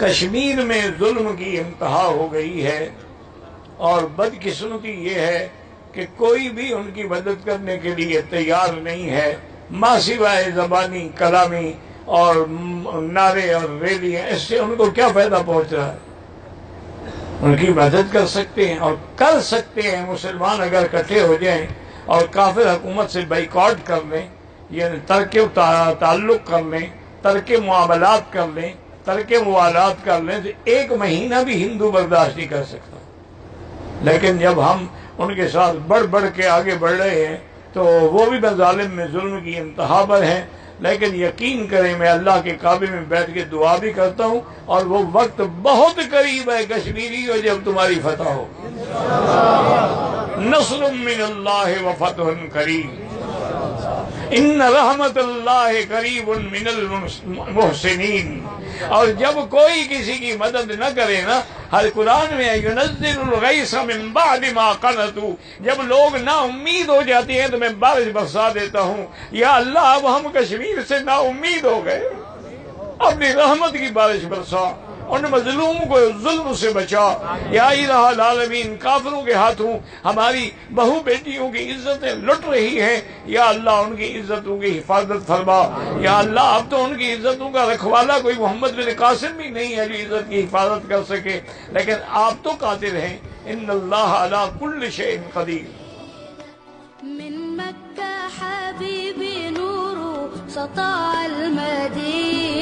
کشمیر میں ظلم کی انتہا ہو گئی ہے، اور بدقسمتی یہ ہے کہ کوئی بھی ان کی مدد کرنے کے لیے تیار نہیں ہے، ماں سوائے زبانی کلامی اور نعرے اور ریلیاں، اس سے ان کو کیا فائدہ پہنچ رہا ہے؟ ان کی مدد کر سکتے ہیں اور کر سکتے ہیں مسلمان اگر اکٹھے ہو جائیں اور کافر حکومت سے بائیکاٹ کر لیں، یعنی ترک تعلق کر لیں، ترک معاملات کر لیں، ترک موالات کر لیں، تو ایک مہینہ بھی ہندو برداشت نہیں کر سکتا۔ لیکن جب ہم ان کے ساتھ بڑھ بڑھ کے آگے بڑھ رہے ہیں تو وہ بھی ظالم میں ظلم کی انتہا پر ہیں۔ لیکن یقین کریں میں اللہ کے کعبے میں بیٹھ کے دعا بھی کرتا ہوں، اور وہ وقت بہت قریب ہے کشمیری ہو جب تمہاری فتح ہو۔ نصر من اللہ و فتح قریب، ان رحمت اللہ قریب من المحسنین۔ اور جب کوئی کسی کی مدد نہ کرے نا، ہر قرآن میں ينزل الغیث من بعد ما قنطوا، جب لوگ نا امید ہو جاتے ہیں تو میں بارش برسا دیتا ہوں۔ یا اللہ اب ہم کشمیر سے نا امید ہو گئے، اپنی رحمت کی بارش برسا، ان مظلوم کو ظلم سے بچا۔ یا الہ العالمین، کافروں کے ہاتھوں ہماری بہو بیٹیوں کی عزتیں لٹ رہی ہیں، یا اللہ ان کی عزتوں کی حفاظت فرما۔ یا اللہ اب تو ان کی عزتوں کا رکھوالا کوئی محمد بن قاسم بھی نہیں ہے جو عزت کی حفاظت کر سکے، لیکن آپ تو قادر ہیں۔ ان اللہ علی کل شیء قدیر۔ من مکہ حبیبی نور سطع المدینہ۔